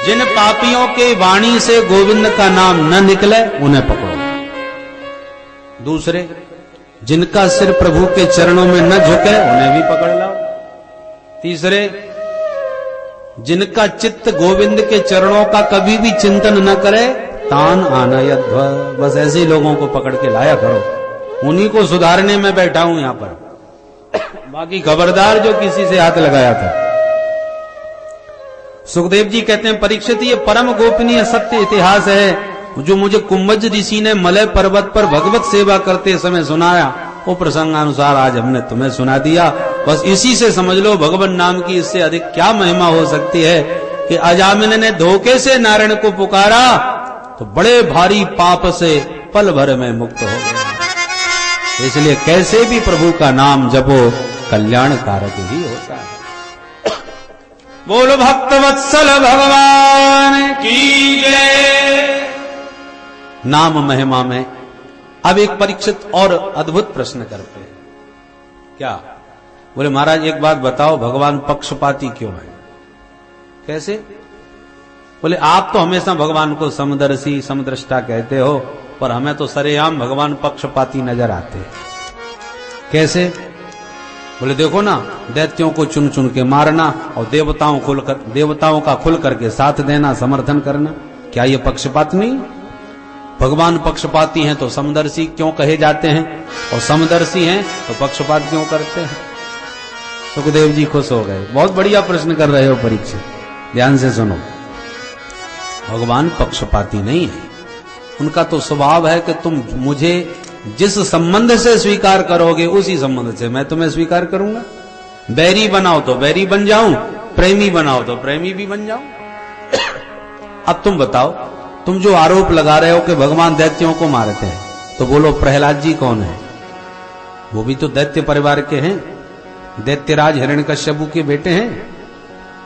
जिन पापियों के वाणी से गोविंद का नाम न निकले उन्हें पकड़ो। दूसरे, जिनका सिर प्रभु के चरणों में न झुके उन्हें भी पकड़ लाओ। तीसरे, जिनका चित्त गोविंद के चरणों का कभी भी चिंतन न करे तान आनयध्व, बस ऐसे लोगों को पकड़ के लाया करो। उन्हीं को सुधारने में बैठा हूं यहां पर। बाकी खबरदार जो किसी से हाथ लगाया था। सुखदेव जी कहते हैं, परीक्षित ये परम गोपनीय सत्य इतिहास है जो मुझे कुंभज ऋषि ने मलय पर्वत पर भगवत सेवा करते समय सुनाया, वो प्रसंगानुसार आज हमने तुम्हें सुना दिया। बस इसी से समझ लो भगवान नाम की इससे अधिक क्या महिमा हो सकती है कि अजामिन ने धोखे से नारायण को पुकारा तो बड़े भारी पाप से पल भर में मुक्त हो गया। इसलिए कैसे भी प्रभु का नाम जपो, कल्याण कारक ही होता है। बोलो भक्तवत्सल भगवान की जय। नाम महिमा में अब एक परीक्षित और अद्भुत प्रश्न करते हैं। क्या? बोले महाराज एक बात बताओ, भगवान पक्षपाती क्यों है? कैसे? बोले आप तो हमेशा भगवान को समदर्शी समदृष्टा कहते हो, पर हमें तो सरेआम भगवान पक्षपाती नजर आते हैं। कैसे? बोले देखो ना, दैत्यों को चुन चुन के मारना और देवताओं का खुल करके साथ देना, समर्थन करना, क्या ये पक्षपात नहीं? भगवान पक्षपाती हैं तो समदर्शी क्यों कहे जाते हैं, और समदर्शी हैं तो पक्षपात क्यों करते हैं? सुखदेव जी खुश हो गए। बहुत बढ़िया प्रश्न कर रहे हो परीक्षित, ध्यान से सुनो। भगवान पक्षपाती नहीं है, उनका तो स्वभाव है कि तुम मुझे जिस संबंध से स्वीकार करोगे उसी संबंध से मैं तुम्हें स्वीकार करूंगा। बैरी बनाओ तो बैरी बन जाऊं, प्रेमी बनाओ तो प्रेमी भी बन जाऊं। अब तुम बताओ, तुम जो आरोप लगा रहे हो कि भगवान दैत्यों को मारते हैं, तो बोलो प्रहलाद जी कौन है? वो भी तो दैत्य परिवार के हैं, दैत्यराज हिरण्यकश्यपु के बेटे हैं।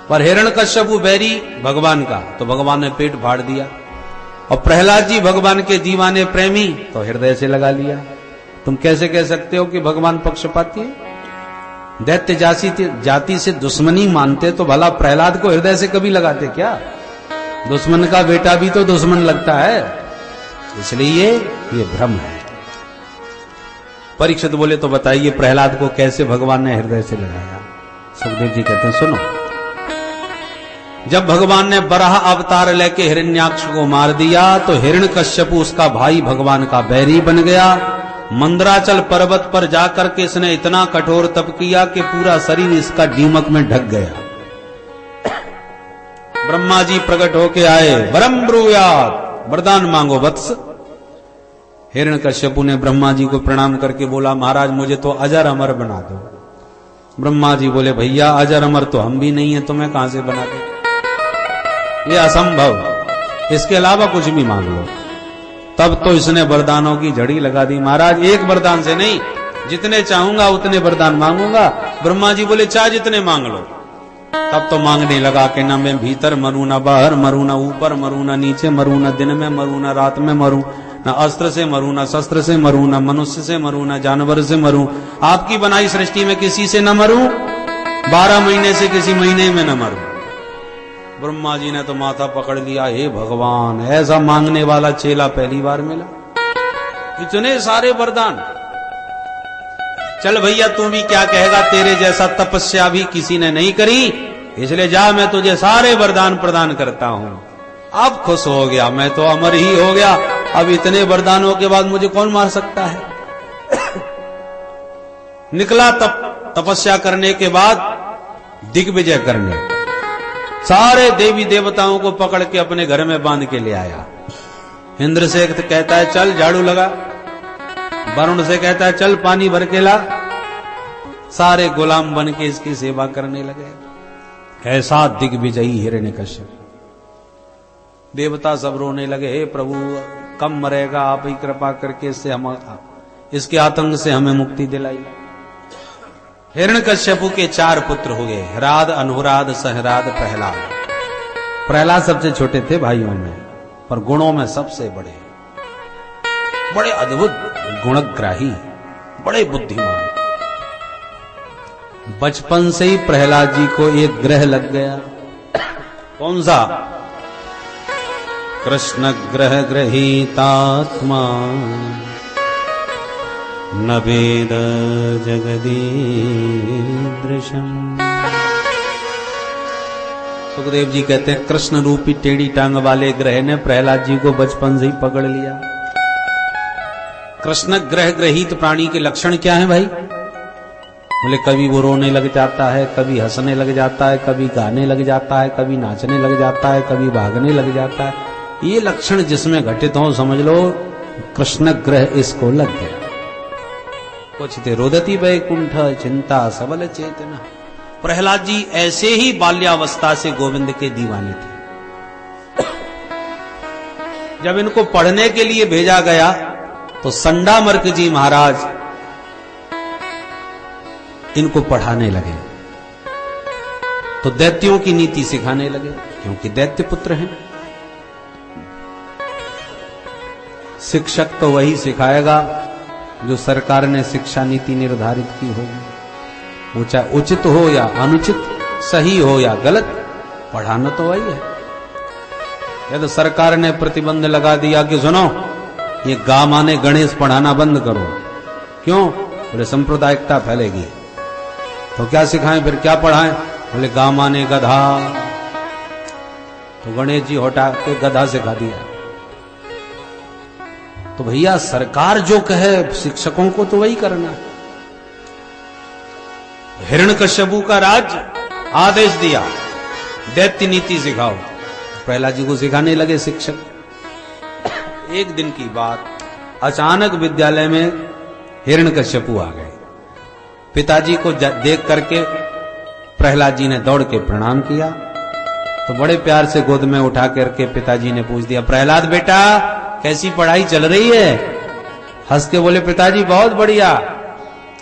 पर हिरण्यकश्यपु बैरी भगवान का, तो भगवान ने पेट फाड़ दिया। और प्रहलाद जी भगवान के दीवाने प्रेमी, तो हृदय से लगा लिया। तुम कैसे कह सकते हो कि भगवान पक्षपाती है? दैत्य जाति से दुश्मनी मानते तो भला प्रहलाद को हृदय से कभी लगाते क्या? दुश्मन का बेटा भी तो दुश्मन लगता है, इसलिए ये भ्रम है। परीक्षित बोले तो बताइए प्रहलाद को कैसे भगवान ने हृदय से लगाया? सुखदेव जी कहते हैं सुनो। जब भगवान ने बराह अवतार लेके हिरण्याक्ष को मार दिया तो हिरण्यकश्यपु उसका भाई भगवान का बैरी बन गया। मंदराचल पर्वत पर जाकर के इसने इतना कठोर तप किया कि पूरा शरीर इसका दीमक में ढक गया। ब्रह्मा जी प्रकट होके आए, वरम ब्रूयात, वरदान मांगो वत्स। हिरण्यकश्यपु ने ब्रह्मा जी को प्रणाम करके बोला, महाराज मुझे तो अजर अमर बना दो। ब्रह्मा जी बोले, भैया अजर अमर तो हम भी नहीं है, तुम्हें कहां से बना दो? ये असंभव, इसके अलावा कुछ भी मांग लो। तब तो इसने वरदानों की झड़ी लगा दी। महाराज एक वरदान से नहीं, जितने चाहूंगा उतने वरदान मांगूंगा। ब्रह्मा जी बोले, चाहे जितने मांग लो। तब तो मांगने लगा कि ना मैं भीतर मरूं, ना बाहर मरूं, ना ऊपर मरूं, ना नीचे मरूं, ना दिन में मरूं, ना रात में मरूं, ना अस्त्र से मरूं, ना शस्त्र से मरूं, ना मनुष्य से मरूं, ना जानवर से मरूं, आपकी बनाई सृष्टि में किसी से न मरूं, 12 महीने से किसी महीने में न मरूं। ब्रह्मा जी ने तो माथा पकड़ लिया, हे भगवान, ऐसा मांगने वाला चेला पहली बार मिला। इतने सारे वरदान। चल भैया तू भी क्या कहेगा, तेरे जैसा तपस्या भी किसी ने नहीं करी, इसलिए जा मैं तुझे सारे वरदान प्रदान करता हूं। अब खुश हो गया, मैं तो अमर ही हो गया, अब इतने वरदानों के बाद मुझे कौन मार सकता है? निकला तपस्या करने के बाद दिग्विजय करने, सारे देवी देवताओं को पकड़ के अपने घर में बांध के ले आया। इंद्र से कहता है चल झाड़ू लगा, वरुण से कहता है चल पानी भर के ला। सारे गुलाम बन के इसकी सेवा करने लगे। ऐसा दिग्विजयी हिरण्यकश्यप। देवता सब रोने लगे, हे प्रभु कब मरेगा, आप ही कृपा करके इसके आतंक से हमें मुक्ति दिलाई। हिरण्यकश्यपु के 4 पुत्र हो गए, राद, अनुराद, सहराद, प्रहलाद। प्रहलाद सबसे छोटे थे भाइयों में, पर गुणों में सबसे बड़े, बड़े अद्भुत गुणग्राही, बड़े बुद्धिमान। बचपन से ही प्रहलाद जी को एक ग्रह लग गया। कौन सा? कृष्ण ग्रह ग्रहीतात्मा न वेद जगदीदृशम्। सुखदेव जी कहते हैं कृष्ण रूपी टेढ़ी टांग वाले ग्रह ने प्रहलाद जी को बचपन से ही पकड़ लिया। कृष्ण ग्रह ग्रहित प्राणी के लक्षण क्या हैं भाई? बोले कभी वो रोने लग जाता है, कभी हंसने लग जाता है, कभी गाने लग जाता है, कभी नाचने लग जाता है, कभी भागने लग जाता है। ये लक्षण जिसमें घटित हो समझ लो कृष्ण ग्रह इसको लग गया। कुछ ते रोदती वैकुंठ चिंता सबल चेतना। प्रहलाद जी ऐसे ही बाल्यावस्था से गोविंद के दीवाने थे। जब इनको पढ़ने के लिए भेजा गया तो संडामर्क जी महाराज इनको पढ़ाने लगे, तो दैत्यों की नीति सिखाने लगे, क्योंकि दैत्य पुत्र हैं। शिक्षक तो वही सिखाएगा जो सरकार ने शिक्षा नीति निर्धारित की होगी, वो चाहे उचित हो या अनुचित, सही हो या गलत, पढ़ाना तो वही है। यदि सरकार ने प्रतिबंध लगा दिया कि सुनो ये गा माने गणेश पढ़ाना बंद करो, क्यों? बोले सांप्रदायिकता फैलेगी। तो क्या सिखाएं फिर, क्या पढ़ाएं? बोले गा माने गधा, तो गणेश जी हटा के गधा सिखा दिया। तो भैया सरकार जो कहे शिक्षकों को तो वही करना है। हिरण्यकश्यपु का राज्य आदेश दिया दैत्य नीति सिखाओ, प्रहलाद जी को सिखाने लगे शिक्षक। एक दिन की बात, अचानक विद्यालय में हिरण्यकश्यपु आ गए। पिताजी को देख करके प्रहलाद जी ने दौड़ के प्रणाम किया, तो बड़े प्यार से गोद में उठा करके पिताजी ने पूछ दिया, प्रहलाद बेटा कैसी पढ़ाई चल रही है? हंस के बोले पिताजी बहुत बढ़िया।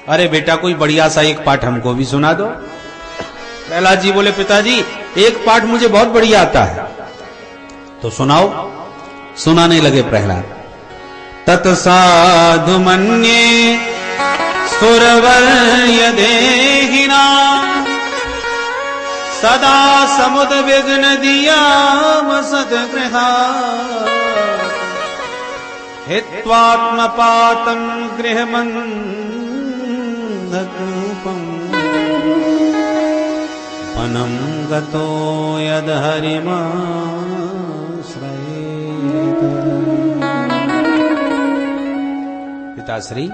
अरे बेटा कोई बढ़िया सा एक पाठ हमको भी सुना दो। प्रहलाद जी बोले पिताजी एक पाठ मुझे बहुत बढ़िया आता है। तो सुनाओ। सुनाने लगे प्रहलाद। तत्साधु मन्ये सुरवर्य देहिना सदा समुद विघ्न दिया सद्गृहा हित्वात्मपातं गृहमन्धकूपम् वनं गतो यद्हरिमाश्रयेत। पिताश्री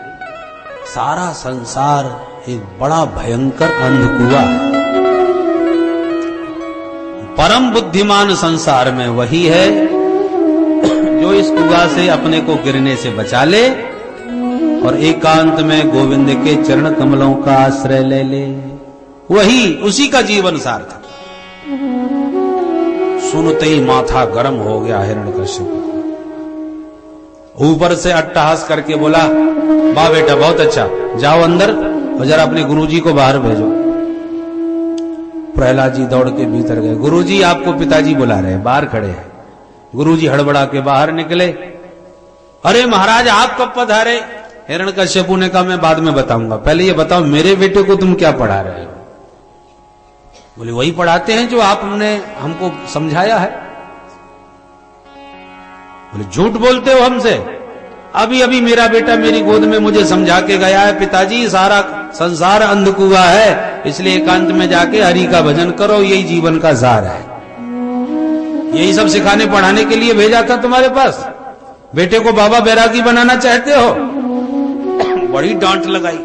सारा संसार एक बड़ा भयंकर अंधकुआ है। परम बुद्धिमान संसार में वही है जो इस कुआ से अपने को गिरने से बचा ले और एकांत में गोविंद के चरण कमलों का आश्रय ले ले। वही उसी का जीवन सार्थक। सुनते ही माथा गर्म हो गया हिरण्यकश्यप। ऊपर से अट्टहास करके बोला, वाह बेटा बहुत अच्छा, जाओ अंदर और जरा अपने गुरुजी को बाहर भेजो। प्रहलाद जी दौड़ के भीतर गए। गुरुजी आपको पिताजी बुला रहे हैं, बाहर खड़े हैं। गुरुजी हड़बड़ा के बाहर निकले। अरे महाराज आप कब पधारे? हिरण्यकश्यप ने कहा मैं बाद में बताऊंगा, पहले ये बताओ मेरे बेटे को तुम क्या पढ़ा रहे हो? बोले वही पढ़ाते हैं जो आपने हमको समझाया है। बोले झूठ बोलते हो हमसे? अभी अभी मेरा बेटा मेरी गोद में मुझे समझा के गया है, पिताजी सारा संसार अंधकुआ है, इसलिए एकांत में जाके हरि का भजन करो, यही जीवन का सार है। यही सब सिखाने पढ़ाने के लिए भेजा था तुम्हारे पास। बेटे को बाबा बैरागी बनाना चाहते हो? बड़ी डांट लगाई।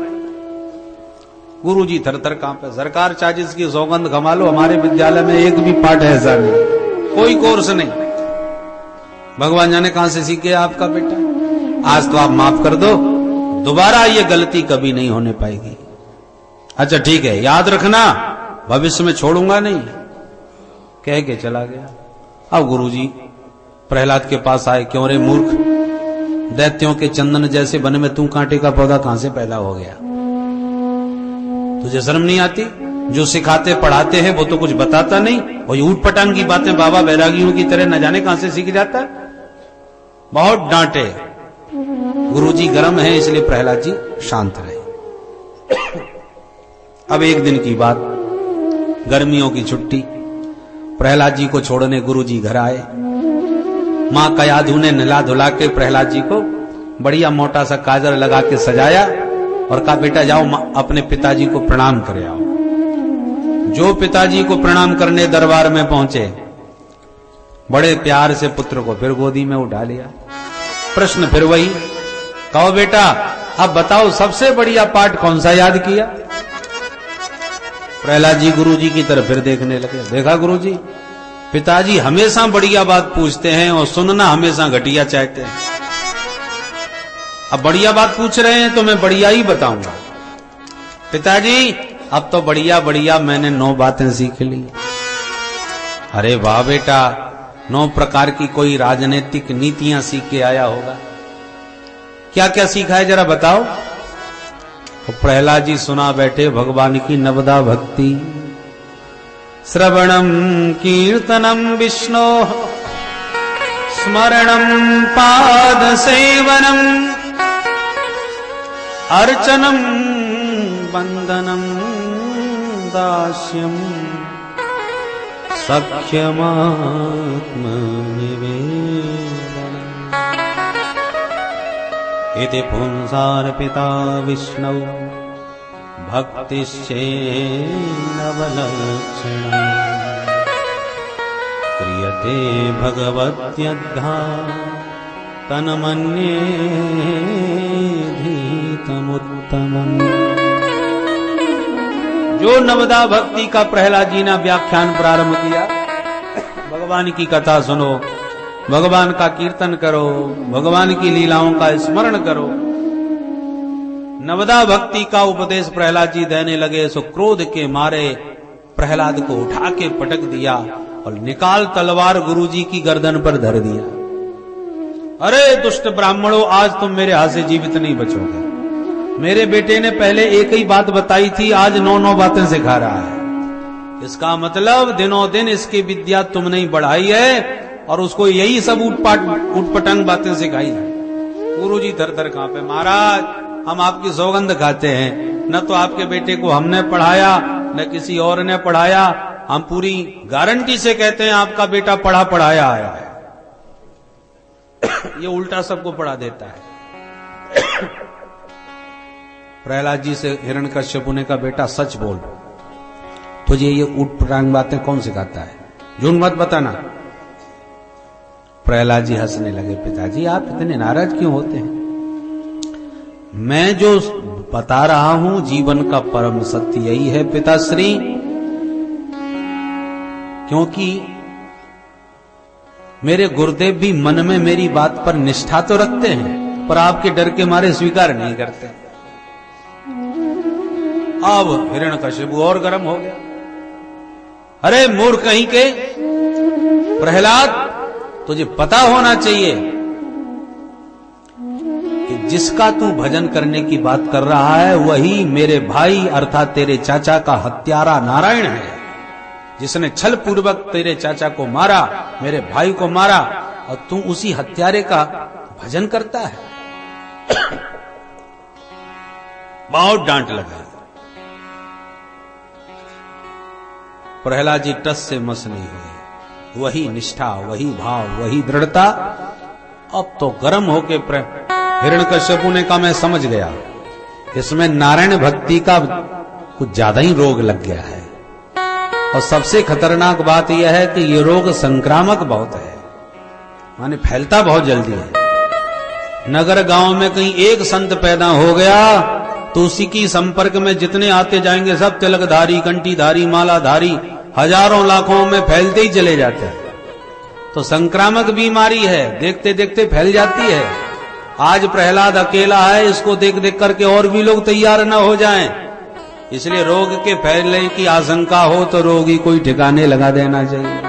गुरुजी थर-थर कांपे। सरकार चार्जिस की सौगंध कमा लो, हमारे विद्यालय में एक भी पाठ ऐसा नहीं, कोई कोर्स नहीं। भगवान जाने कहां से सीखे आपका बेटा। आज तो आप माफ कर दो, दोबारा ये गलती कभी नहीं होने पाएगी। अच्छा ठीक है, याद रखना, भविष्य में छोड़ूंगा नहीं, कह के चला गया। अब गुरुजी प्रहलाद के पास आए। क्यों रे मूर्ख, दैत्यों के चंदन जैसे वन में तू कांटे का पौधा कहां से पैदा हो गया? तुझे शर्म नहीं आती? जो सिखाते पढ़ाते हैं वो तो कुछ बताता नहीं, और ऊट पटांग की बातें बाबा बैरागियों की तरह न जाने कहां से सीख जाता है। बहुत डांटे। गुरुजी गर्म है इसलिए प्रहलाद जी शांत रहे। अब एक दिन की बात, गर्मियों की छुट्टी, प्रहलाद जी को छोड़ने गुरुजी घर आए। माँ कयाधु ने नहला धुला के प्रहलाद जी को बढ़िया मोटा सा काजर लगा के सजाया और कहा बेटा जाओ अपने पिताजी को प्रणाम करे आओ। जो पिताजी को प्रणाम करने दरबार में पहुंचे, बड़े प्यार से पुत्र को फिर गोदी में उठा लिया। प्रश्न फिर वही, कहो बेटा अब बताओ सबसे बढ़िया पाठ कौन सा याद किया? प्रहलाद जी गुरु जी की तरफ फिर देखने लगे। देखा गुरु जी, पिताजी हमेशा बढ़िया बात पूछते हैं और सुनना हमेशा घटिया चाहते हैं। अब बढ़िया बात पूछ रहे हैं तो मैं बढ़िया ही बताऊंगा। पिताजी अब तो बढ़िया बढ़िया मैंने 9 बातें सीख ली। अरे वाह बेटा, 9 प्रकार की कोई राजनीतिक नीतियां सीख के आया होगा। क्या क्या सीखा है जरा बताओ। तो प्रहलाद जी सुना बैठे भगवान की नवदा भक्ति। श्रवणम कीर्तनम विष्णो स्मरणम पाद सेवनम अर्चनम वंदनम दास्यम सख्यमात्मनिवेदनम् इति पुंसार्पिता विष्णु भक्तिश्चेन्नवलक्षणा क्रियते भगवत्यद्धा तन्मन्येधीतमुत्तमम्। जो नवदा भक्ति का प्रहलाद जी ने व्याख्यान प्रारंभ किया, भगवान की कथा सुनो, भगवान का कीर्तन करो, भगवान की लीलाओं का स्मरण करो। नवदा भक्ति का उपदेश प्रहलाद जी देने लगे सो क्रोध के मारे प्रहलाद को उठा के पटक दिया और निकाल तलवार गुरुजी की गर्दन पर धर दिया। अरे दुष्ट ब्राह्मणों, आज तुम मेरे हाथ से जीवित नहीं बचोगे। मेरे बेटे ने पहले एक ही बात बताई थी, आज 9 बातें सिखा रहा है। इसका मतलब दिनों दिन इसकी विद्या तुमने ही बढ़ाई है और उसको यही सब उटपटांग बातें सिखाई है। गुरुजी थर-थर कांपे, महाराज हम आपकी सौगंध खाते हैं, न तो आपके बेटे को हमने पढ़ाया न किसी और ने पढ़ाया। हम पूरी गारंटी से कहते हैं आपका बेटा पढ़ा पढ़ाया आया है। ये उल्टा सबको पढ़ा देता है। प्रहलाद जी से हिरण्यकश्यप ने कहा बेटा सच बोल, तुझे ये उटपटांग बातें कौन सिखाता है? झूठ मत बताना। प्रहलाद जी हंसने लगे। पिताजी आप इतने नाराज क्यों होते हैं? मैं जो बता रहा हूं जीवन का परम सत्य यही है पिताश्री, क्योंकि मेरे गुरुदेव भी मन में मेरी बात पर निष्ठा तो रखते हैं पर आपके डर के मारे स्वीकार नहीं करते। अब हिरण्यकश्यप और गर्म हो गया। अरे मूर्ख कहीं के, प्रहलाद तुझे पता होना चाहिए कि जिसका तू भजन करने की बात कर रहा है वही मेरे भाई अर्थात तेरे चाचा का हत्यारा नारायण है, जिसने छल पूर्वक तेरे चाचा को मारा, मेरे भाई को मारा, और तू उसी हत्यारे का भजन करता है। बहुत डांट लगाई। प्रहलाद जी टस से मस नहीं हुए। वही निष्ठा, वही भाव, वही दृढ़ता। अब तो गर्म होके हिरण्यकश्यप ने कहा मैं समझ गया, इसमें नारायण भक्ति का कुछ ज्यादा ही रोग लग गया है। और सबसे खतरनाक बात यह है कि ये रोग संक्रामक बहुत है, माने फैलता बहुत जल्दी है। नगर गांव में कहीं एक संत पैदा हो गया तो उसी की संपर्क में जितने आते जाएंगे सब तिलकधारी, कंठीधारी, मालाधारी हजारों लाखों में फैलते ही चले जाते हैं। तो संक्रामक बीमारी है, देखते देखते फैल जाती है। आज प्रहलाद अकेला है, इसको देख देख करके और भी लोग तैयार न हो जाएं। इसलिए रोग के फैलने की आशंका हो तो रोगी कोई ठिकाने लगा देना चाहिए।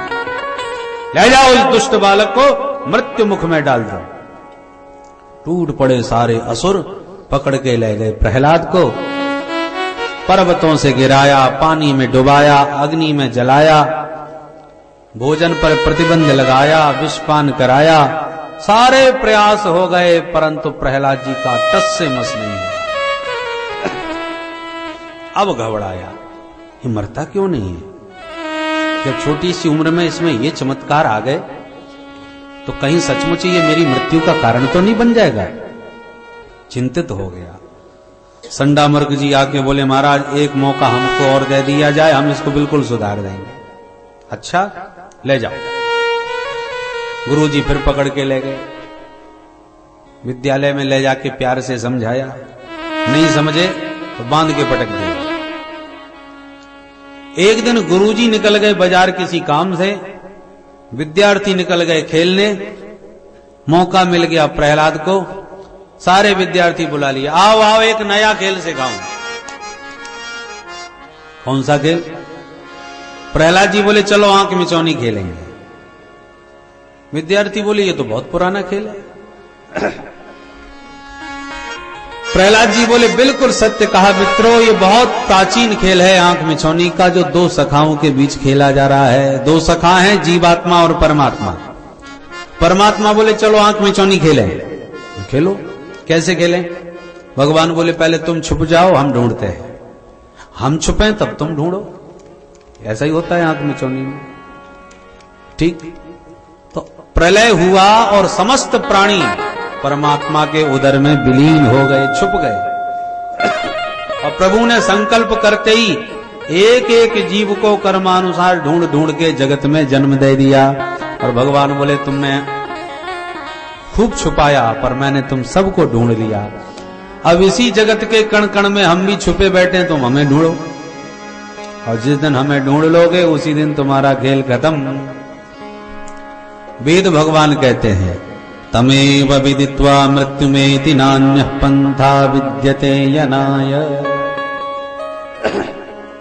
ले जाओ इस दुष्ट बालक को मृत्यु मुख में डाल दो। टूट पड़े सारे असुर, पकड़ के ले गए प्रहलाद को, पर्वतों से गिराया, पानी में डुबाया, अग्नि में जलाया, भोजन पर प्रतिबंध लगाया, विषपान कराया। सारे प्रयास हो गए परंतु प्रहलाद जी का टस से मस नहीं हुआ। अब घबराया, ये मरता क्यों नहीं है? जब छोटी सी उम्र में इसमें ये चमत्कार आ गए, तो कहीं सचमुच ये मेरी मृत्यु का कारण तो नहीं बन जाएगा। चिंतित हो गया। संडामर्क जी आके बोले, महाराज एक मौका हमको और दे दिया जाए, हम इसको बिल्कुल सुधार देंगे। अच्छा, ले जाओ। गुरुजी फिर पकड़ के ले गए, विद्यालय में ले जाके प्यार से समझाया, नहीं समझे तो बांध के पटक दिया। एक दिन गुरुजी निकल गए बाजार किसी काम से, विद्यार्थी निकल गए खेलने, मौका मिल गया प्रहलाद को, सारे विद्यार्थी बुला लिया, आओ आओ एक नया खेल सिखाऊं। कौन सा खेल? प्रहलाद जी बोले चलो आंख मिचौनी खेलेंगे। विद्यार्थी बोले ये तो बहुत पुराना खेल है। प्रहलाद जी बोले बिल्कुल सत्य कहा मित्रों, ये बहुत प्राचीन खेल है आंख मिचौनी का, जो दो सखाओं के बीच खेला जा रहा है। दो सखा हैं, जीवात्मा और परमात्मा। परमात्मा बोले चलो आंख मिचौनी खेलें। खेलो। कैसे खेलें? भगवान बोले पहले तुम छुप जाओ, हम ढूंढते हैं, हम छुपे तब तुम ढूंढो। ऐसा ही होता है आंख मिचौनी में। ठीक। तो प्रलय हुआ और समस्त प्राणी परमात्मा के उदर में विलीन हो गए, छुप गए। और प्रभु ने संकल्प करते ही एक एक जीव को कर्मानुसार ढूंढ ढूंढ के जगत में जन्म दे दिया। और भगवान बोले तुमने खूब छुपाया पर मैंने तुम सबको ढूंढ लिया। अब इसी जगत के कण कण में हम भी छुपे बैठे, तुम हमें ढूंढो, और जिस दिन हमें ढूंढ लोगे उसी दिन तुम्हारा खेल खत्म। वेद भगवान कहते हैं तमेव विदित्वा मृत्युमेति नान्यः पंथा विद्यते यनाय।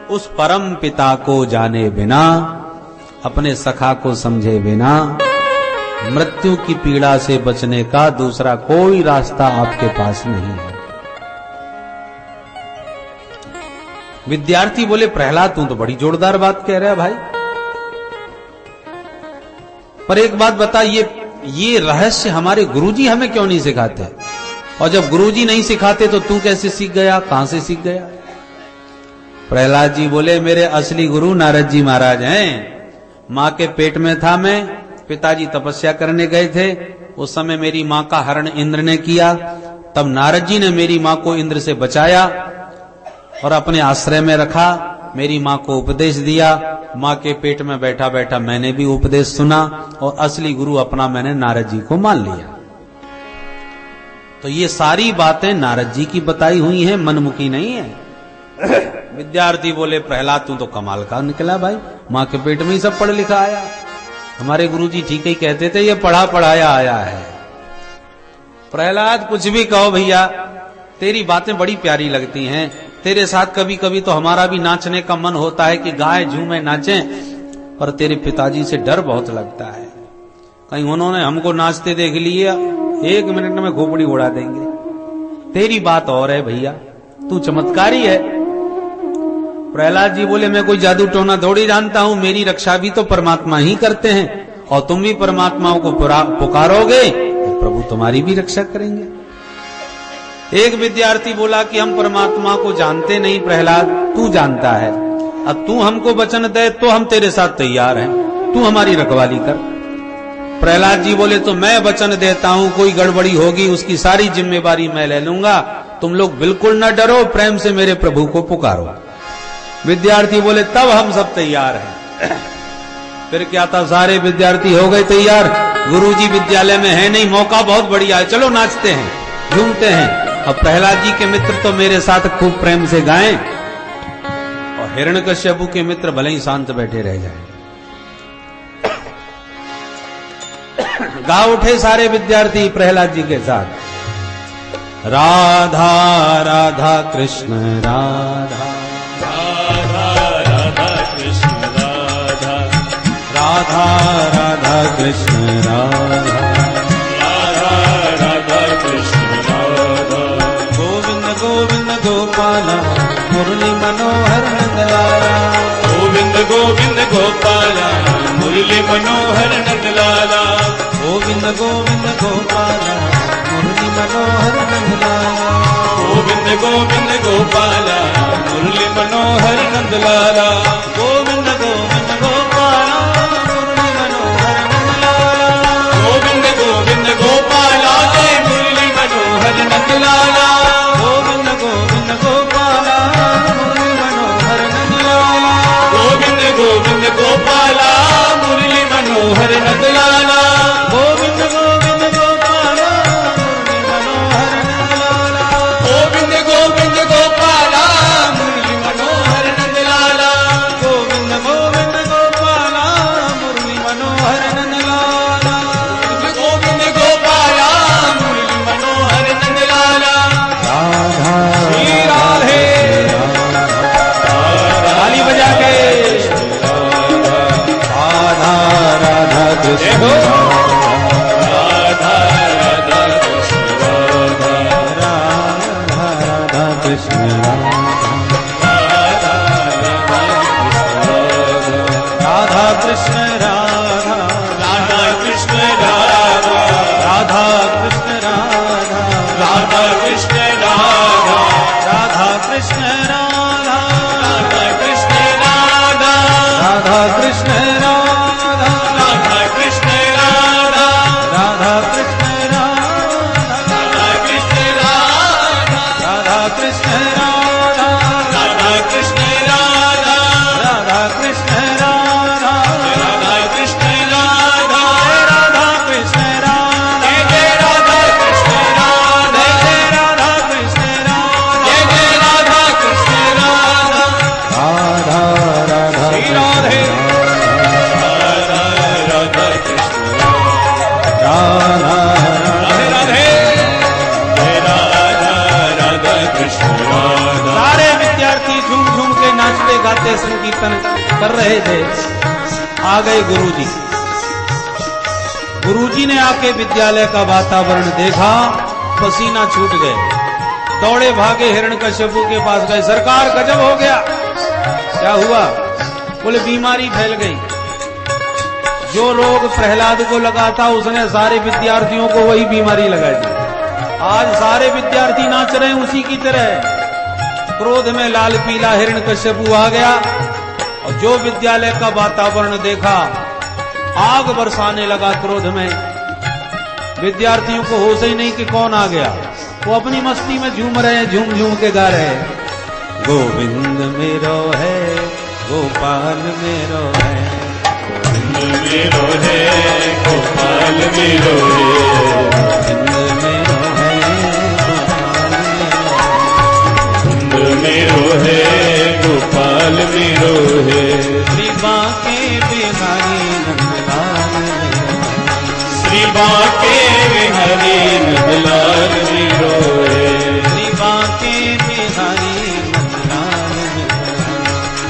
उस परम पिता को जाने बिना, अपने सखा को समझे बिना मृत्यु की पीड़ा से बचने का दूसरा कोई रास्ता आपके पास नहीं है। विद्यार्थी बोले प्रहलाद तू तो बड़ी जोरदार बात कह रहा है भाई, पर एक बात बता, ये रहस्य हमारे गुरुजी हमें क्यों नहीं सिखाते? और जब गुरुजी नहीं सिखाते तो तू कैसे सीख गया, कहां से सीख गया? प्रहलाद जी बोले मेरे असली गुरु नारद जी महाराज हैं। मां के पेट में था मैं, पिताजी तपस्या करने गए थे, उस समय मेरी मां का हरण इंद्र ने किया, तब नारद जी ने मेरी मां को इंद्र से बचाया और अपने आश्रय में रखा, मेरी मां को उपदेश दिया। मां के पेट में बैठा बैठा मैंने भी उपदेश सुना और असली गुरु अपना मैंने नारद जी को मान लिया। तो ये सारी बातें नारद जी की बताई हुई हैं, मनमुखी नहीं है। विद्यार्थी बोले प्रहलाद तू तो कमाल का निकला भाई, मां के पेट में ही सब पढ़ लिखा आया। हमारे गुरुजी ठीक ही कहते थे ये पढ़ा पढ़ाया आया है। प्रहलाद कुछ भी कहो भैया, तेरी बातें बड़ी प्यारी लगती हैं, तेरे साथ कभी कभी तो हमारा भी नाचने का मन होता है कि गाय झूमे नाचें, पर तेरे पिताजी से डर बहुत लगता है, कहीं उन्होंने हमको नाचते देख लिया, 1 मिनट में खोपड़ी उड़ा देंगे। तेरी बात और है भैया, तू चमत्कारी है। प्रहलाद जी बोले मैं कोई जादू टोना थोड़ी जानता हूं, मेरी रक्षा भी तो परमात्मा ही करते हैं, और तुम भी परमात्माओं को पुकारोगे तो प्रभु तुम्हारी भी रक्षा करेंगे। एक विद्यार्थी बोला कि हम परमात्मा को जानते नहीं प्रहलाद, तू जानता है, अब तू हमको वचन दे तो हम तेरे साथ तैयार हैं, तू हमारी रखवाली कर। प्रहलाद जी बोले तो मैं वचन देता हूं, कोई गड़बड़ी होगी उसकी सारी जिम्मेवारी मैं ले लूंगा, तुम लोग बिल्कुल न डरो, प्रेम से मेरे प्रभु को पुकारो। विद्यार्थी बोले तब हम सब तैयार हैं। फिर क्या था, सारे विद्यार्थी हो गए तैयार, गुरुजी विद्यालय में है नहीं, मौका बहुत बढ़िया है, चलो नाचते हैं, झूमते हैं। अब प्रहलाद जी के मित्र तो मेरे साथ खूब प्रेम से गाएं, और हिरण्यकश्यपु के मित्र भले ही शांत बैठे रह जाएं। गा उठे सारे विद्यार्थी प्रहलाद जी के साथ, राधा राधा कृष्ण राधा, राधा राधा कृष्ण राधा, राधा राधा कृष्ण राधा, गोविंद गोविंद गोपाला मुरली मनोहर नंदलाला, गोविंद गोविंद गोपाला मुरली मनोहर नंदलाला, गोविंद गोविंद गोपाला मुरली मनोहर नंदलाला, गोविंद गोविंद गोपाला मुरली मनोहर नंदलाला, गोविंद गोविंद गोपाला मुरली मनोहर नंदलाला, गोविंद राधा राधा कृष्ण राधा राधा कृष्ण राधा राधा कृष्ण राधा राधा कृष्ण राधा राधा कृष्ण राधा राधा कृष्ण राधा राधा कृष्ण राधा राधा कृष्ण राधा राधा कृष्ण राधा राधा कृष्ण राधा राधा कृष्ण राधा राधा कृष्ण राधा राधा कृष्ण राधा राधा कृष्ण राधा राधा कृष्ण राधा राधा कृष्ण राधा राधा कृष्ण राधा जय राधा कृष्ण राधा जय राधा कृष्ण राधा जय राधा कृष्ण राधा राधा राधा श्री राधे राधा राधा कृष्ण राधा राधे राधे जय राधा राधा कृष्ण राधा। सारे विद्यार्थी झूम झूम के नाचते गाते संकीर्तन कर रहे थे। आ गए गुरुजी। गुरुजी ने आके विद्यालय का वातावरण देखा, पसीना छूट गए, दौड़े भागे हिरण्यकश्यपु के पास गए। सरकार गजब हो गया। क्या हुआ? बोले बीमारी फैल गई। जो रोग प्रहलाद को लगा था उसने सारे विद्यार्थियों को वही बीमारी लगा दी। आज सारे विद्यार्थी नाच रहे हैं उसी की तरह। क्रोध में लाल पीला हिरण्यकश्यपु आ गया और जो विद्यालय का वातावरण देखा आग बरसाने लगा क्रोध में। विद्यार्थियों को होश ही नहीं कि कौन आ गया। वो अपनी मस्ती में झूम रहे हैं, झूम झूम के गा रहे हैं। गोविंद मेरो है गोपाल मेरो है, गोविंद मेरो है गोपाल मेरो है, गोविंद मेरो है गोपाल मेरो है। श्री बांके बिहारी नंदलाल श्री बांके बिहारी नंदलाल मेरो है, श्री बांके बिहारी नंदलाल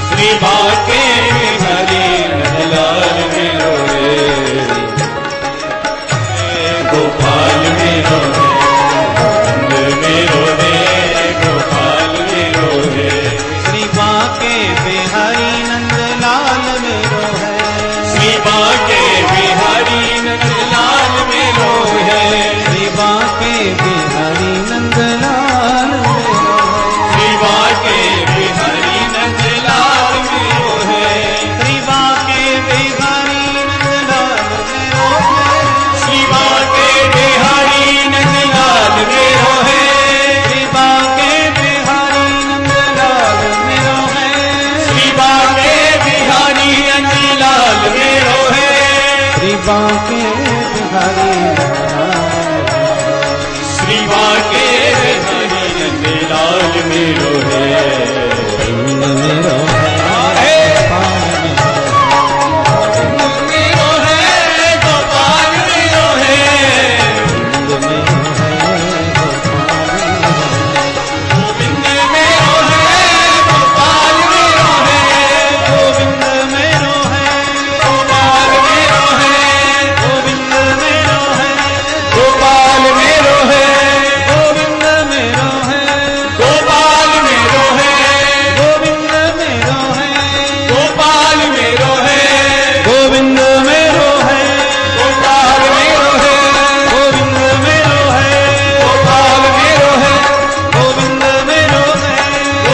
श्री बांके बिहारी नंदलाल मेरो है, गोपाल मेरो है गोविंद मेरो है गोपाल मेरो है। श्री बांके बिहारी नंदलाल मेरो है, श्री बांके बिहारी नंदलाल मेरो है, श्री बांके बिहारी नंदलाल मेरो है, श्री बांके बिहारी नंदलाल मेरो है, श्री बांके बिहारी नंदलाल मेरो है, श्री बांके बिहारी नंदलाल मेरो है, श्री बांके बिहारी नंदलाल मेरो है, श्री बांके बिहारी नंदलाल मेरो है, श्री बांके बिहारी श्री बांके बिहारी नंदलाल मेरो है, मेरो है गोपाल मेरो है, गोविंद मेरो है गोपाल मेरो है, गोविंद मेरो है गोपाल मेरो है, गोविंद मेरो है गोपाल मेरो है, गोविंद मेरो है गोपाल मेरो है, गोविंद मेरो है गोपाल मेरो है, गोविंद मेरो है गोपाल मेरो है, गोविंद मेरो है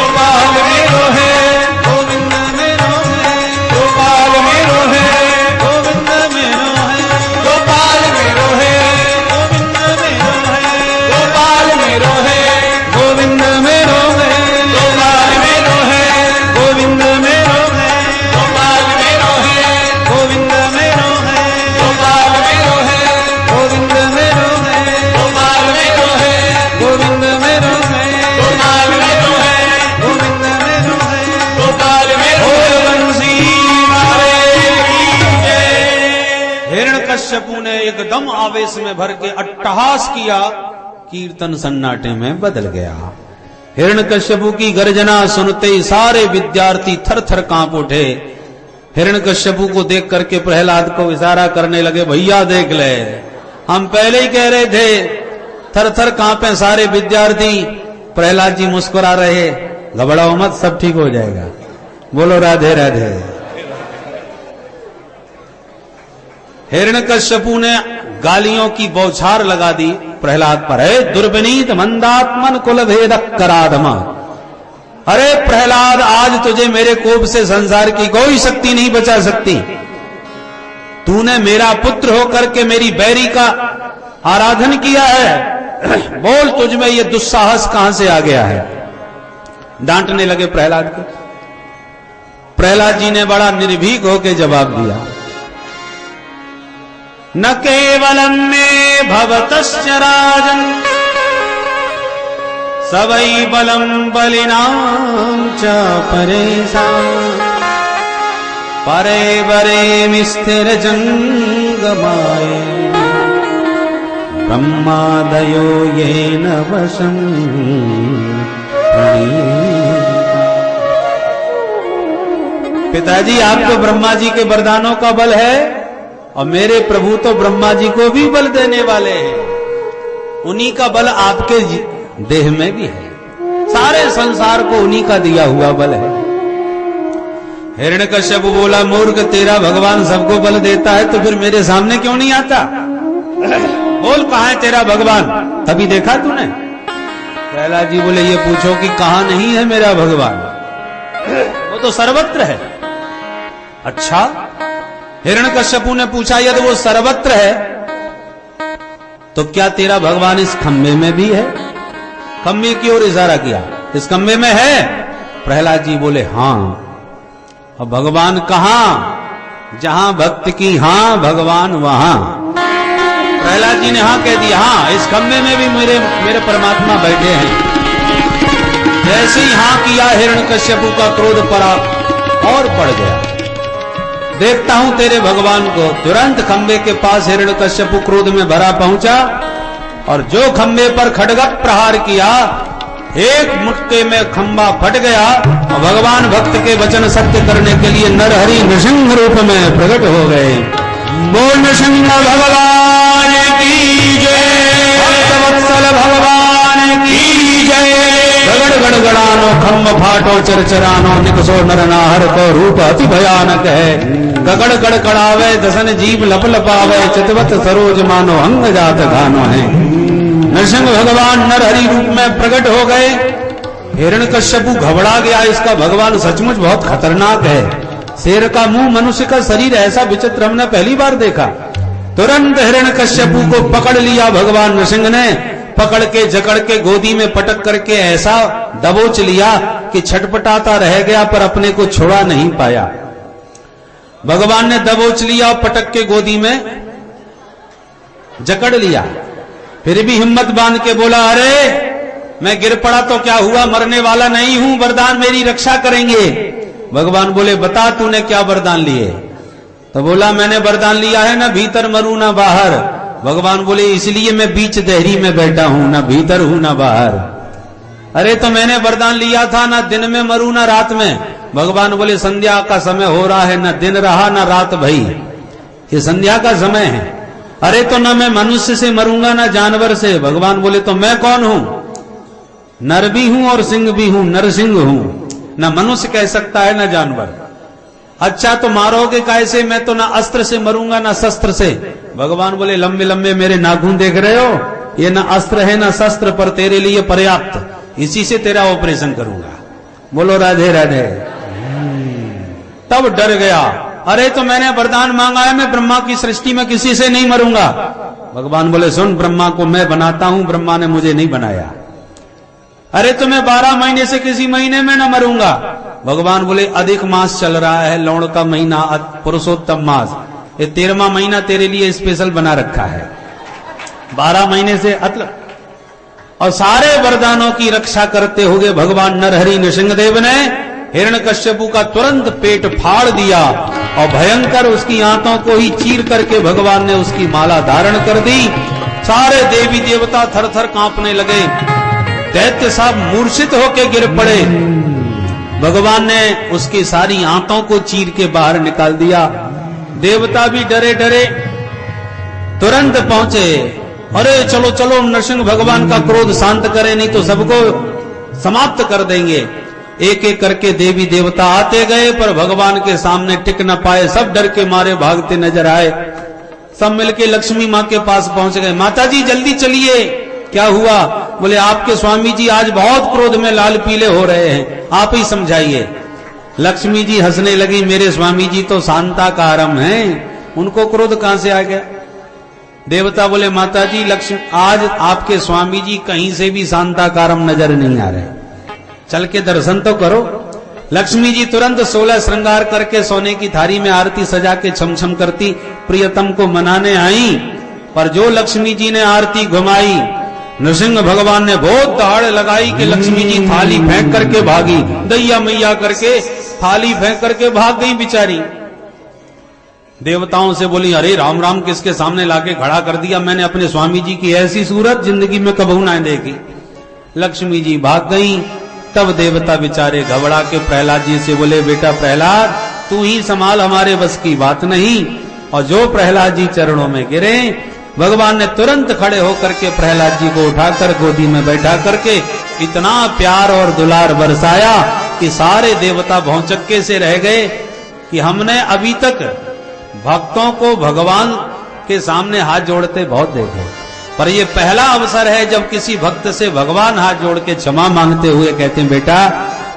गोपाल मेरो है, गोविंद मेरो है गोपाल मेरो है, गोविंद मेरो है गोपाल मेरो है, गोविंद मेरो है गोपाल मेरो है, गोविंद मेरो है गोपाल मेरो है, गोविंद मेरो है गोपाल मेरो है, गोविंद मेरो है गोपाल मेरो है, गोविंद मेरो है गोपाल मेरो है, गोविंद मेरो है गोपाल मेरो है, गोविंद मेरो है गोपाल मेरो है, गोविंद मेरो है गोपाल मेरो है। बंसी मारे की जय। हिरण्यकश्यपु ने एकदम आवेश में भर के अट्टहास किया, कीर्तन सन्नाटे में बदल गया। हिरण्यकश्यपु की गर्जना सुनते ही सारे विद्यार्थी थर थर कांप उठे। हिरण्यकश्यपु को देख करके प्रहलाद को इशारा करने लगे, भैया देख ले, हम पहले ही कह रहे थे, थर थर कांपे सारे विद्यार्थी। प्रहलाद जी मुस्कुरा रहे, घबराओ मत, सब ठीक हो जाएगा। बोलो राधे राधे। हिरण्यकश्यपु ने गालियों की बौछार लगा दी प्रहलाद पर। है दुर्विनीत मंदात्मन कुल भेद कराधमा। अरे प्रहलाद, आज तुझे मेरे कोप से संसार की कोई शक्ति नहीं बचा सकती। तूने मेरा पुत्र होकर के मेरी बैरी का आराधन किया है। बोल, तुझ में ये दुस्साहस कहां से आ गया है? डांटने लगे प्रहलाद को। प्रहलाद जी ने बड़ा निर्भीक होकर जवाब दिया, न केवलम में भवतश्च राजन सवै बलम बलिनाम च परेशान परे बरे स्थिर जंगमाय ब्रह्मादयो येन वशं पिताजी, आपको ब्रह्मा जी के वरदानों का बल है और मेरे प्रभु तो ब्रह्मा जी को भी बल देने वाले हैं। उन्हीं का बल आपके देह में भी है। सारे संसार को उन्हीं का दिया हुआ बल है। हिरण्यकश्यप बोला, मूर्ख, तेरा भगवान सबको बल देता है तो फिर मेरे सामने क्यों नहीं आता? बोल, कहां है तेरा भगवान? अभी देखा तूने? प्रहलाद जी बोले, ये पूछो कि कहां नहीं है मेरा भगवान? वो तो सर्वत्र है। अच्छा, हिरण्यकश्यपु ने पूछा, यदि वो सर्वत्र है तो क्या तेरा भगवान इस खंबे में भी है? खंबे की ओर इशारा किया, इस खंबे में है? प्रहलाद जी बोले, हां। और भगवान कहां? जहां भक्त की हां, भगवान वहां। प्रहलाद जी ने हां कह दिया, हां, इस खंबे में भी मेरे परमात्मा बैठे हैं। जैसे ही हां किया, हिरण्यकश्यपु का क्रोध पड़ा और बढ़ गया। देखता हूं तेरे भगवान को। तुरंत खंबे के पास हिरण्यकश्यपु क्रोध में भरा पहुंचा और जो खंबे पर खड्ग प्रहार किया, एक मुट्ठे में खंबा फट गया और भगवान भक्त के वचन सत्य करने के लिए नरहरि नृसिंह रूप में प्रकट हो गए। बोल नृसिंह भगवान की जय, भक्तवत्सल भगवान की जय। गगड़ गड़गड़ानो खम्भ फाटो चरचरानो निकसो नरनाहर को रूप अति भयानक है। गगड़ गड़गड़ावे दसन जीव लप लपावे चितवत सरोज मानो अंग जात गानो है। नरसिंह भगवान नरहरि रूप में प्रकट हो गए। हिरण्यकश्यपु घबरा गया, इसका भगवान सचमुच बहुत खतरनाक है। शेर का मुंह, मनुष्य का शरीर, ऐसा विचित्र हमने पहली बार देखा। तुरंत हिरण्यकश्यपु को पकड़ लिया भगवान नरसिंह ने। पकड़ के जकड़ के गोदी में पटक करके ऐसा दबोच लिया कि छटपटाता रह गया पर अपने को छोड़ा नहीं पाया। भगवान ने दबोच लिया और पटक के गोदी में जकड़ लिया। फिर भी हिम्मत बांध के बोला, अरे मैं गिर पड़ा तो क्या हुआ, मरने वाला नहीं हूं, वरदान मेरी रक्षा करेंगे। भगवान बोले, बता तूने क्या वरदान लिए? तो बोला, मैंने वरदान लिया है, ना भीतर मरूं ना बाहर। भगवान बोले, इसलिए मैं बीच देहरी में बैठा हूं, ना भीतर हूं ना बाहर। अरे तो मैंने वरदान लिया था, ना दिन में मरूं ना रात में। भगवान बोले, संध्या का समय हो रहा है, ना दिन रहा ना रात भई, ये संध्या का समय है। अरे तो ना मैं मनुष्य से मरूंगा ना जानवर से। भगवान बोले, तो मैं कौन हूं? नर भी हूं और सिंह भी हूं, नरसिंह हूं। ना मनुष्य कह सकता है ना जानवर। अच्छा तो मारोगे कैसे? मैं तो ना अस्त्र से मरूंगा ना शस्त्र से। भगवान बोले, लंबे लंबे मेरे नाखून देख रहे हो, ये ना अस्त्र है ना शस्त्र, पर तेरे लिए पर्याप्त, इसी से तेरा ऑपरेशन करूंगा। बोलो राधे राधे। तब डर गया, अरे तो मैंने वरदान मांगा है, मैं ब्रह्मा की सृष्टि में किसी से नहीं मरूंगा। भगवान बोले, सुन, ब्रह्मा को मैं बनाता हूं, ब्रह्मा ने मुझे नहीं बनाया। अरे तो मैं 12 महीने से किसी महीने में न मरूंगा। भगवान बोले, अधिक मास चल रहा है, लौण का महीना, पुरुषोत्तम मास, ये 13वां महीना तेरे लिए स्पेशल बना रखा है, 12 महीने से अतल। और सारे वरदानों की रक्षा करते हुए भगवान नरहरि नृसिंहदेव ने हिरण्यकश्यपु का तुरंत पेट फाड़ दिया और भयंकर उसकी आंतों को ही चीर करके भगवान ने उसकी माला धारण कर दी। सारे देवी देवता थर थर कांपने लगे। दैत्य साहब मूर्छित होके गिर पड़े। भगवान ने उसकी सारी आंतों को चीर के बाहर निकाल दिया। देवता भी डरे डरे तुरंत पहुंचे। अरे चलो चलो, नरसिंह भगवान का क्रोध शांत करें, नहीं तो सबको समाप्त कर देंगे। एक एक करके देवी देवता आते गए, पर भगवान के सामने टिक न पाए। सब डर के मारे भागते नजर आए। सब मिलके लक्ष्मी माँ के पास पहुंच गए। माता जी जल्दी चलिए, क्या हुआ? बोले आपके स्वामी जी आज बहुत क्रोध में लाल पीले हो रहे हैं, आप ही समझाइए। लक्ष्मी जी हंसने लगी, मेरे स्वामी जी तो शांताकारम हैं, उनको क्रोध कहां से आ गया? देवता बोले माता जी लक्ष्मी, आज आपके स्वामी जी कहीं से भी शांताकारम नजर नहीं आ रहे, चल के दर्शन तो करो। लक्ष्मी जी तुरंत 16 श्रृंगार करके सोने की थारी में आरती सजा के छम छम करती प्रियतम को मनाने आई। पर जो लक्ष्मी जी ने आरती घुमाई, नृसिंह भगवान ने बहुत दहाड़ लगाई कि लक्ष्मी जी थाली फेंक करके भागी। दैया मैया करके थाली फेंक करके भाग गई बिचारी। देवताओं से बोली, अरे राम राम, किसके सामने लाके खड़ा कर दिया? मैंने अपने स्वामी जी की ऐसी सूरत जिंदगी में कबहू ना देखी। लक्ष्मी जी भाग गई। तब देवता बेचारे घबरा के प्रहलाद जी से बोले, बेटा प्रहलाद तू ही संभाल, हमारे बस की बात नहीं। और जो प्रहलाद जी चरणों में गिरे, भगवान ने तुरंत खड़े होकर के प्रहलाद जी को उठाकर गोदी में बैठा करके इतना प्यार और दुलार बरसाया कि सारे देवता भौचक्के से रह गए कि हमने अभी तक भक्तों को भगवान के सामने हाथ जोड़ते बहुत देखे, पर ये पहला अवसर है जब किसी भक्त से भगवान हाथ जोड़ के क्षमा मांगते हुए कहते हैं, बेटा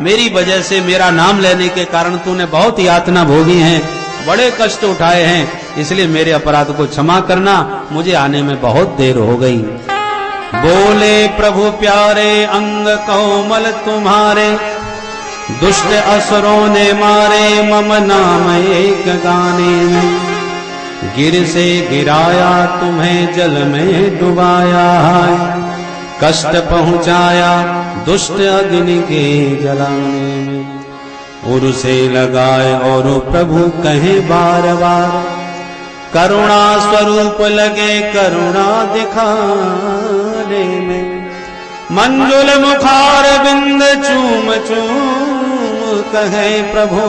मेरी वजह से, मेरा नाम लेने के कारण तूने बहुत यातना भोगी हैं, बड़े कष्ट उठाए हैं, इसलिए मेरे अपराध को क्षमा करना, मुझे आने में बहुत देर हो गई। बोले प्रभु प्यारे अंग कोमल तुम्हारे, दुष्ट असुरों ने मारे मम नाम एक गाने में, गिर से गिराया तुम्हें जल में डुबाया, कष्ट पहुंचाया दुष्ट अग्नि के जलाने में, उर से लगाए और प्रभु कहे बार बार, करुणा स्वरूप लगे करुणा दिखाने में, मंजुल मुखार बिंद चूम चूम कहे प्रभु,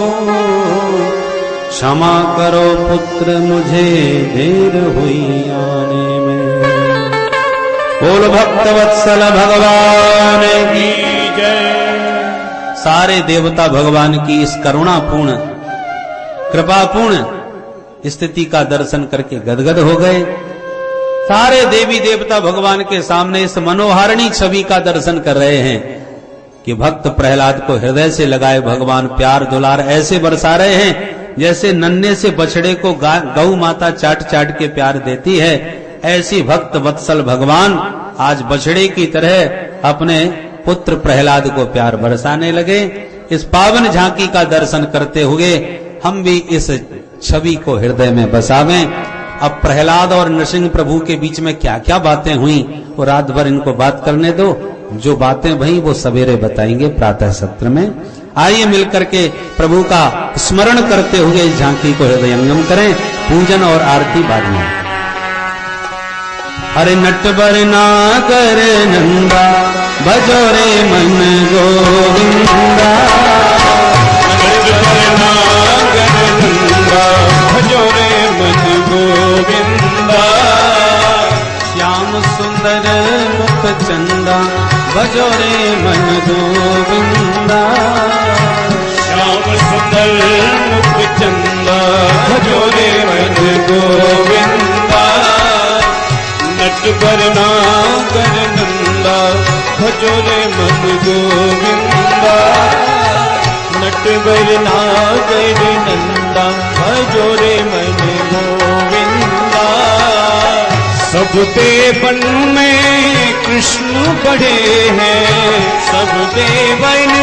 क्षमा करो पुत्र मुझे देर हुई आने में। बोल भक्त वत्सल भगवान की जय। सारे देवता भगवान की इस करुणापूर्ण कृपापूर्ण स्थिति का दर्शन करके गदगद हो गए। सारे देवी देवता भगवान के सामने इस मनोहारिणी छवि का दर्शन कर रहे हैं कि भक्त प्रहलाद को हृदय से लगाए भगवान प्यार दुलार ऐसे बरसा रहे हैं जैसे नन्हे से बछड़े को गौ माता चाट चाट के प्यार देती है, ऐसी भक्त वत्सल भगवान आज बछड़े की तरह अपने पुत्र प्रहलाद को प्यार बरसाने लगे। इस पावन झांकी का दर्शन करते हुए हम भी इस छवि को हृदय में बसावें। अब प्रहलाद और नृसिंह प्रभु के बीच में क्या क्या बातें हुई वो रात भर इनको बात करने दो, जो बातें भई वो सवेरे बताएंगे प्रातः सत्र में। आइए मिलकर के प्रभु का स्मरण करते हुए इस झांकी को हृदयंगम करें। पूजन और आरती बाद में। अरे नटवर नागर नंदा भजो रे मन गोविंदा, नटवर नागर नंदा भजो रे मन गोविंदा, श्याम सुंदर मुख चंदा भजो रे मन गोविंदा, श्याम सुंदर मुख चंदा भजो रे मन गोविंदा, नटवर नागर नंदा भजो रे मन गोविंदा, नटवर नागर नंदा भजो रे मन गोविंदा, सब देवन में कृष्ण बड़े हैं, सब देवन